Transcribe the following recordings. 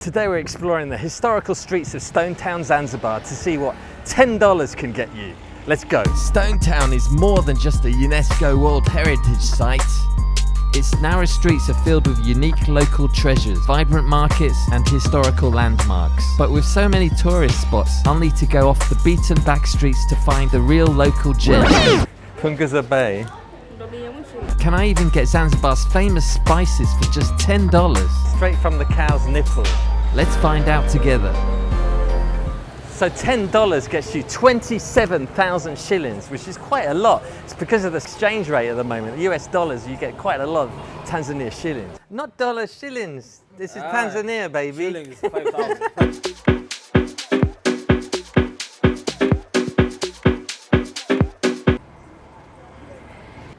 Today we're exploring the historical streets of Stone Town, Zanzibar to see what $10 can get you. Let's go. Stone Town is more than just a UNESCO World Heritage Site. Its narrow streets are filled with unique local treasures, vibrant markets and historical landmarks. But with so many tourist spots, I'll need to go off the beaten back streets to find the real local gems. Punguza Bay. Can I even get Zanzibar's famous spices for just $10? Straight from the cow's nipple. Let's find out together. So $10 gets you 27,000 shillings, which is quite a lot. It's because of the exchange rate at the moment. The US dollars, you get quite a lot of Tanzania shillings. Not dollars, shillings. This is Tanzania, baby. Shillings, 5,000.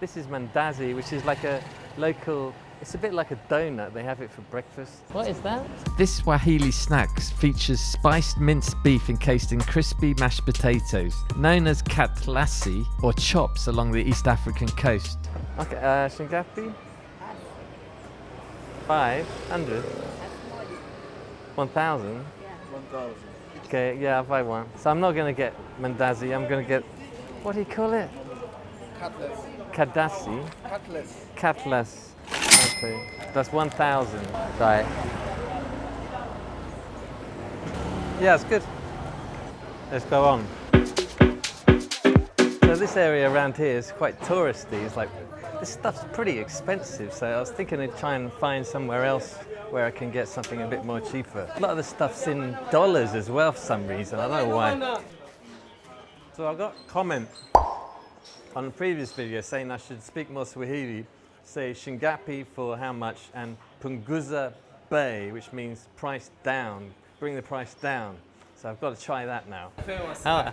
This is Mandazi, which is like a local, it's a bit like a donut. They have it for breakfast. What is that? This Swahili snack features spiced minced beef encased in crispy mashed potatoes, known as Katlasi or chops along the East African coast. Okay, Shingapi? 500? 1,000? 1,000. Okay, yeah, I'll buy one. So I'm not going to get Mandazi, I'm going to get, what do you call it? Cutlass. Katlasi? Cutlass. Katlas. Okay, that's 1,000. Right. Yeah, it's good. Let's go on. So this area around here is quite touristy. It's like, this stuff's pretty expensive, so I was thinking of trying to find somewhere else where I can get something a bit more cheaper. A lot of the stuff's in dollars as well for some reason, I don't know why. So I got a comment on a previous video saying I should speak more Swahili, say Shingapi for how much and Punguza Bay, which means price down, bring the price down. So I've got to try that now. Famous How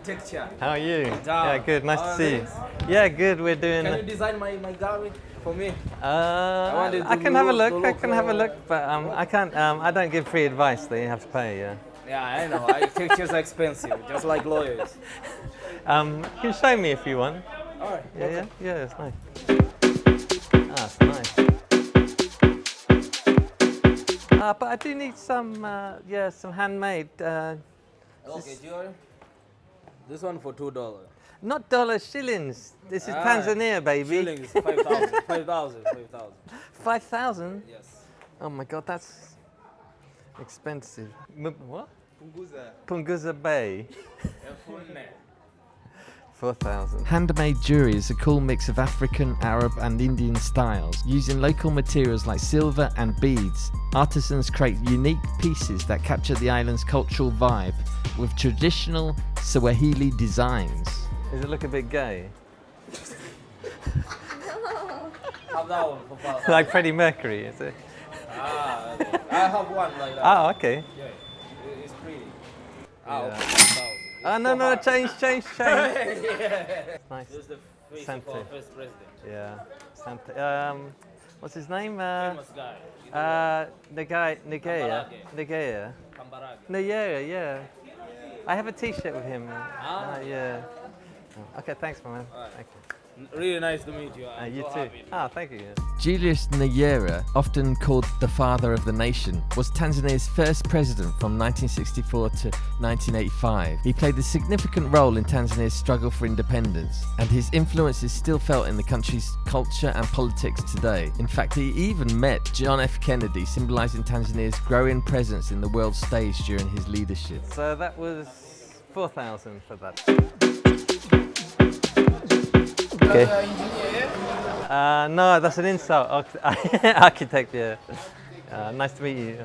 are you? Down. Yeah, good, nice to see you. Yeah, good, we're doing... Can you design my gallery for me? I can have a look, but I can't, I don't give free advice that you have to pay, yeah. Yeah, I know, pictures are expensive, just like lawyers. You can show me if you want. All right. Yeah, it's nice. It's nice. But I do need some, some handmade. Okay, jewelry. This one for $2. Not dollars, shillings. This is Tanzania, baby. Shillings, 5,000. 5,000. 5,000. 5,000? Yes. Oh my God, that's expensive. What? Punguza. Punguza Bay. 4,000. Handmade jewellery is a cool mix of African, Arab and Indian styles. Using local materials like silver and beads, artisans create unique pieces that capture the island's cultural vibe with traditional Swahili designs. Does it look a bit gay? Have that one for 5,000. Like Freddie Mercury, is it? Okay. I have one like that. Oh, okay. Yeah, it's pretty. Yeah. 5,000. No, change. Yeah. Nice. This is the face Sante. of our first president. Yeah. Sante. What's his name? Famous guy. Nyerere. Kambarage. Nyerere, yeah. I have a T-shirt with him. Yeah. Okay, thanks, my man. Right. Thank you. Really nice to meet you. You so too. happy. Thank you. Julius Nyerere, often called the father of the nation, was Tanzania's first president from 1964 to 1985. He played a significant role in Tanzania's struggle for independence, and his influence is still felt in the country's culture and politics today. In fact, he even met John F. Kennedy, symbolizing Tanzania's growing presence in the world stage during his leadership. So that was 4,000 for that. Okay. No, that's an insult. Architect, yeah. Nice to meet you.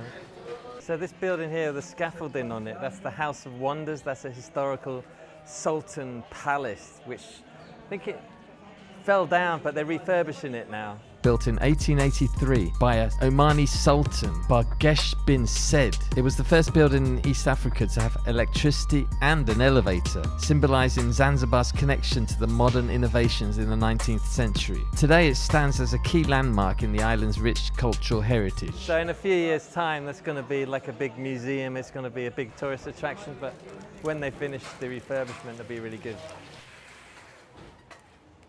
So this building here, the scaffolding on it, that's the House of Wonders. That's a historical Sultan palace, which I think it fell down, but they're refurbishing it now. Built in 1883 by a Omani Sultan, Bargesh bin Said. It was the first building in East Africa to have electricity and an elevator, symbolizing Zanzibar's connection to the modern innovations in the 19th century. Today it stands as a key landmark in the island's rich cultural heritage. So in a few years' time, that's going to be like a big museum, it's going to be a big tourist attraction, but when they finish the refurbishment, it'll be really good.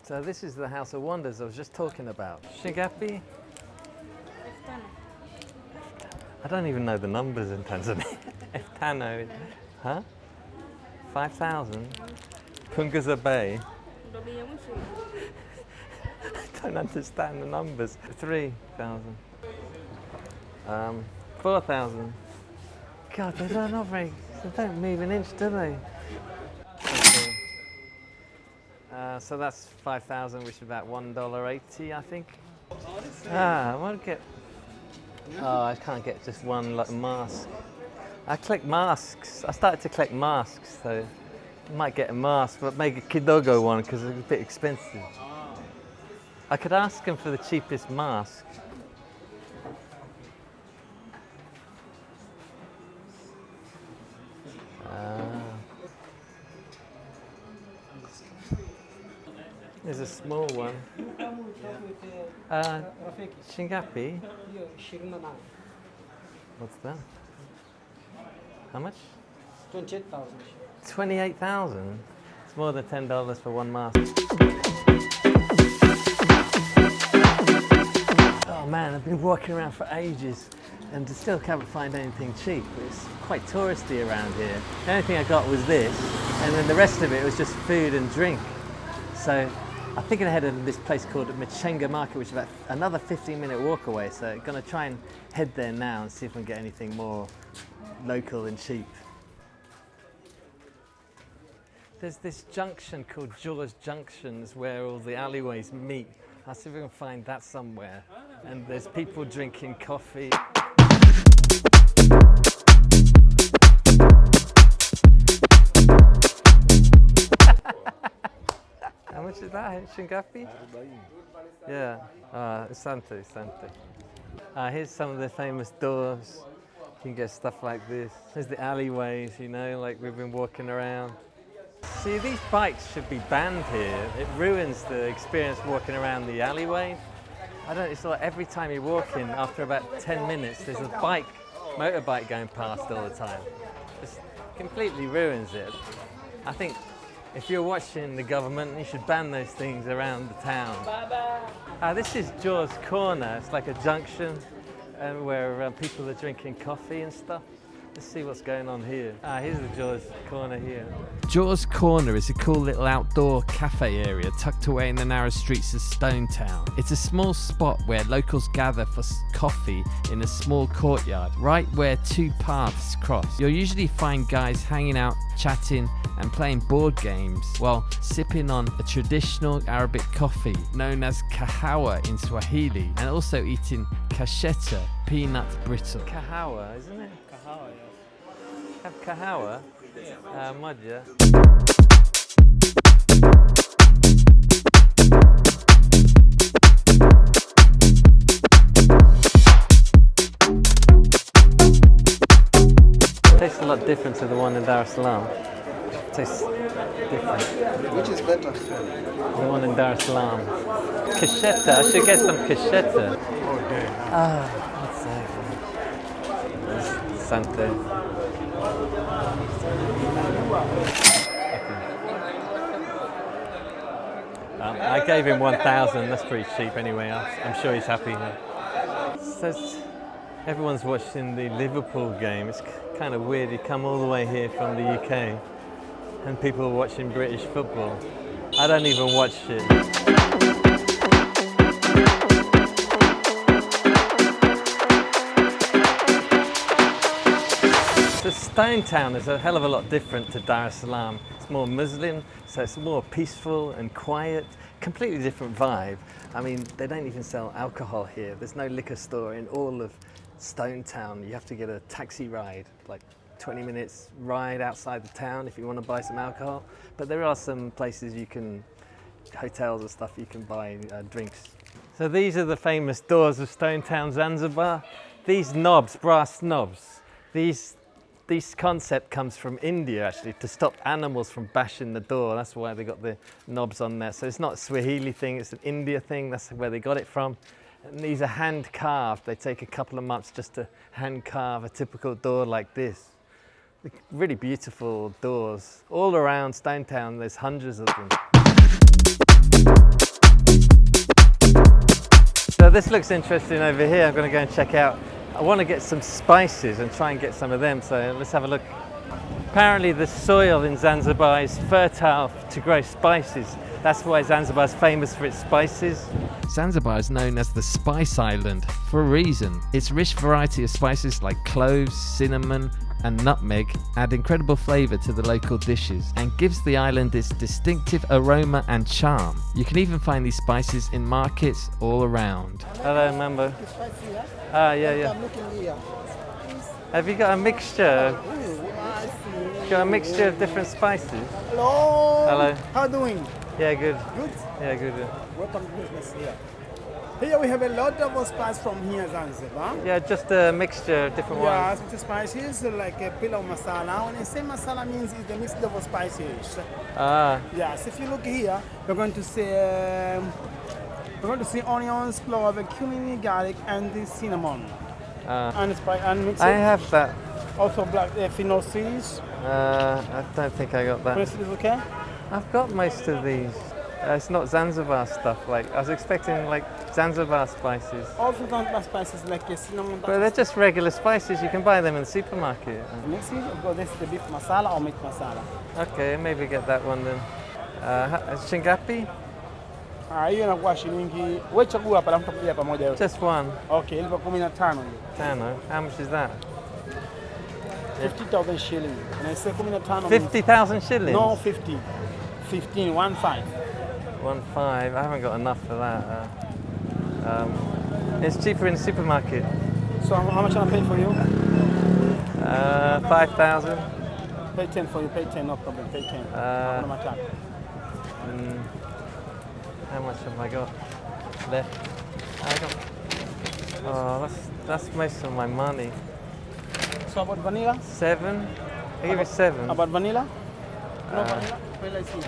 So this is the House of Wonders I was just talking about. Shingapi? I don't even know the numbers in Tanzania. Tano, huh? 5,000? Punguza Bay? I don't understand the numbers. 3,000. 4,000. God, they don't move an inch, do they? Okay. So that's 5,000, which is about $1.80, I think. I want to get. Oh, I can't get just one mask. I collect masks. I started to collect masks, so I might get a mask, but make a kidogo one because it's a bit expensive. I could ask them for the cheapest mask. There's a small one. Shingapi? What's that? How much? 28,000. 28,000? It's more than $10 for one mask. Oh man, I've been walking around for ages and still can't find anything cheap. It's quite touristy around here. The only thing I got was this, and then the rest of it was just food and drink. So I'm thinking ahead of this place called Machenga Market, which is about another 15-minute walk away. So I'm going to try and head there now and see if we can get anything more local and cheap. There's this junction called Jaws Junctions where all the alleyways meet. I'll see if we can find that somewhere. And there's people drinking coffee. How much is that? Shingapi? Yeah. Sante. Here's some of the famous doors. You can get stuff like this. There's the alleyways, you know, like we've been walking around. See, these bikes should be banned here. It ruins the experience walking around the alleyway. It's like every time you walk in, after about 10 minutes, there's a motorbike going past all the time. Just completely ruins it. I think if you're watching the government, you should ban those things around the town. This is Jaws Corner. It's like a junction where people are drinking coffee and stuff. Let's see what's going on here. Here's the Jaws Corner here. Jaws Corner is a cool little outdoor cafe area tucked away in the narrow streets of Stone Town. It's a small spot where locals gather for coffee in a small courtyard, right where two paths cross. You'll usually find guys hanging out, chatting and playing board games while sipping on a traditional Arabic coffee known as kahawa in Swahili, and also eating kasheta, peanut brittle. Kahawa, isn't it? Kahawa, yes. Have kahawa? Madja. Tastes a lot different to the one in Dar es Salaam. Tastes different. Which is better? The one in Dar es Salaam. Kasheta, I should get some kasheta. Okay. What's that? Sante. I gave him 1,000, that's pretty cheap anyway. I'm sure he's happy now. So everyone's watching the Liverpool game. It's kind of weird, you come all the way here from the UK and people are watching British football. I don't even watch it. So Stone Town is a hell of a lot different to Dar es Salaam. It's more Muslim, so it's more peaceful and quiet, completely different vibe. I mean, they don't even sell alcohol here. There's no liquor store in all of Stone Town. You have to get a taxi ride, like 20 minutes ride outside the town if you want to buy some alcohol. But there are some places hotels and stuff, you can buy drinks. So these are the famous doors of Stone Town, Zanzibar. These knobs, brass knobs, this concept comes from India actually, to stop animals from bashing the door. That's why they got the knobs on there. So it's not a Swahili thing, it's an India thing. That's where they got it from. And these are hand carved. They take a couple of months just to hand carve a typical door like this. Really beautiful doors. All around Stone Town, there's hundreds of them. So this looks interesting over here. I'm going to go and check out I want to get some spices and try and get some of them, so let's have a look. Apparently the soil in Zanzibar is fertile to grow spices. That's why Zanzibar is famous for its spices. Zanzibar is known as the Spice Island for a reason. Its rich variety of spices like cloves, cinnamon and nutmeg add incredible flavour to the local dishes and gives the island its distinctive aroma and charm. You can even find these spices in markets all around. Hello, Mambo. Ah, yeah. Have you got a mixture? Got a mixture of different spices? Hello. Hello. How are you doing? Yeah, good. Good. Yeah, good. Welcome to business here. Here we have a lot of spices from here, Zanzibar. Yeah, just a mixture of different ones. Yeah, spices like a pillow masala. When I say masala means it's the mix of spices. Ah. Yes, if you look here, we're going to see onions, clove, cumin, garlic, and the cinnamon. And mix it. I have that. Also black fennel seeds. I don't think I got that. Is okay? I've got most of these. It's not Zanzibar stuff. Like I was expecting, like Zanzibar spices. Also Zanzibar spices like cinnamon. But they're just regular spices. You can buy them in the supermarket. Mix it. This is the beef masala or meat masala. Okay, maybe get that one then. Shingapi? Hiyo inakuwa shilingi. Wewe chagua hapa mtakuja pamoja yote. Just one. Okay, ilipo 15 hiyo. Tano. How much is that? 50,000 shillings. And I say 15. 50,000 shillings? No, 50. 15, 1 5. 1 5. I haven't got enough for that. It's cheaper in the supermarket. So how much can I pay for you? 5,000. Pay 10 for you. Pay 10, no problem. Pay 10. How much have I got left? Oh, that's most of my money. So about vanilla? 7. I give you 7. About vanilla? No vanilla? Well, I see.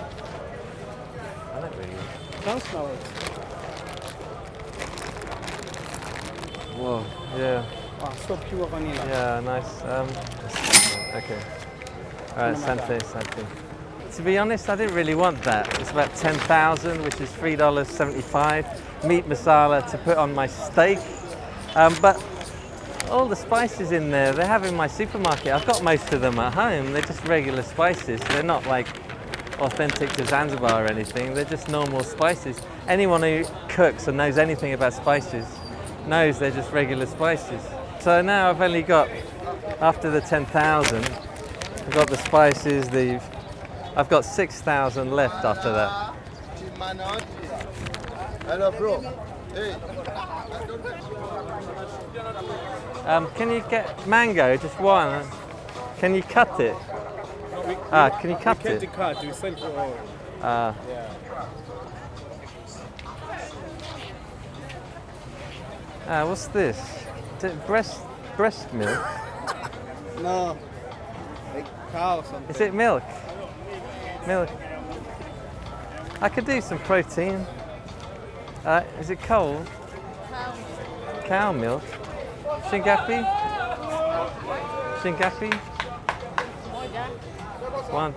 I don't really. Don't smell it. Whoa, yeah. Wow, so pure vanilla. Yeah, nice. Okay. All right, Sante. To be honest, I didn't really want that. It's about 10,000, which is $3.75. Meat masala to put on my steak. But all the spices in there, they have in my supermarket. I've got most of them at home. They're just regular spices. They're not like authentic to Zanzibar or anything. They're just normal spices. Anyone who cooks or knows anything about spices knows they're just regular spices. So now I've only got, after the 10,000, I've got the spices, I've got 6,000 left after that. Hello, bro. Hey. Can you get mango, just one? Can you cut it? Can you cut it? We cut, we sell for all. What's this? Is it breast milk? No. Like cow or something. Is it milk? Milk. I could do some protein. Is it cold? Cow milk. Shingapi? Shingapi? One.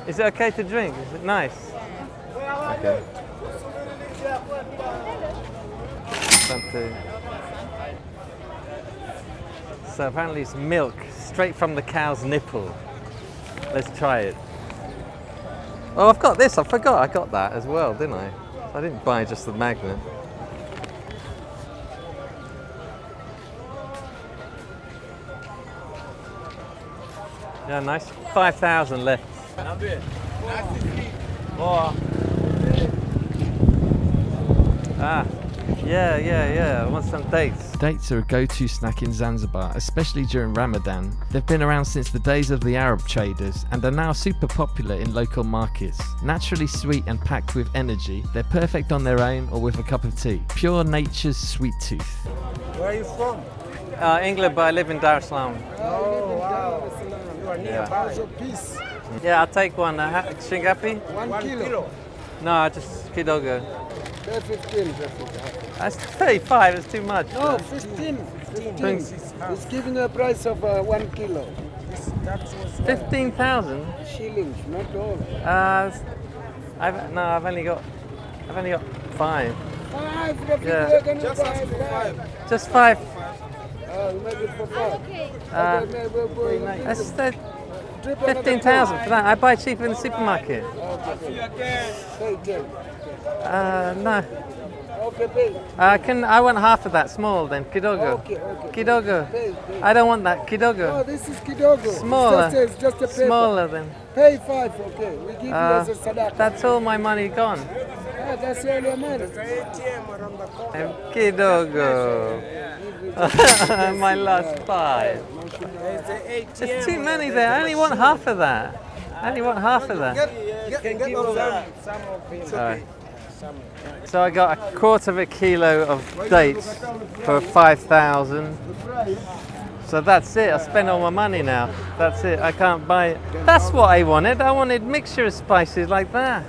Is it okay to drink? Is it nice? Okay. Something. So apparently it's milk straight from the cow's nipple. Let's try it. Oh, I've got this. I forgot I got that as well, didn't I? I didn't buy just the magnet. Yeah, nice. 5,000 left. Yeah. I want some dates. Dates are a go-to snack in Zanzibar, especially during Ramadan. They've been around since the days of the Arab traders and are now super popular in local markets. Naturally sweet and packed with energy, they're perfect on their own or with a cup of tea. Pure nature's sweet tooth. Where are you from? England, but I live in Dar es Salaam. Oh, wow. You are near House of Peace. Yeah, I'll take one. Shingapi? 1 kilo. No, just kidogo. They're 15. That's 35, it's too much. No, 15. 15. It's giving a price of 1 kilo. 15,000? Shillings, not all. I've only got 5. 5, Yeah. just ask for 5. Just 5. We make it for fun. That's 15,000 for that. I buy cheaper in the supermarket. No. Okay, pay. I want half of that small then. Kidogo. Okay. Kidogo. Pay. I don't want that. Kidogo. Oh, this is kidogo. Smaller. It's just a paper. Smaller then. Pay 5, okay. We give you as a sadaka. That's all my money gone. That's all your money. Kidogo. My last 5. There's too many there. I only want half of that. Sorry. So I got a quarter of a kilo of dates for 5,000. So that's it. I spent all my money now. That's it. I can't buy it. That's what I wanted. I wanted mixture of spices like that.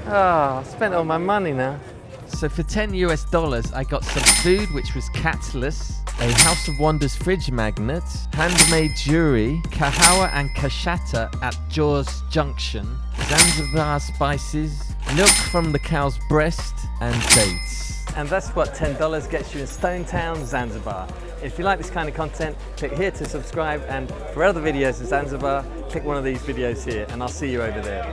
Oh, I spent all my money now. So for $10 I got some food, which was Katlasi, a House of Wonders fridge magnet, handmade jewellery, kahawa and kashata at Jaws Junction, Zanzibar spices, milk from the cow's breast, and dates. And that's what $10 gets you in Stone Town, Zanzibar. If you like this kind of content, click here to subscribe, and for other videos in Zanzibar, click one of these videos here, and I'll see you over there.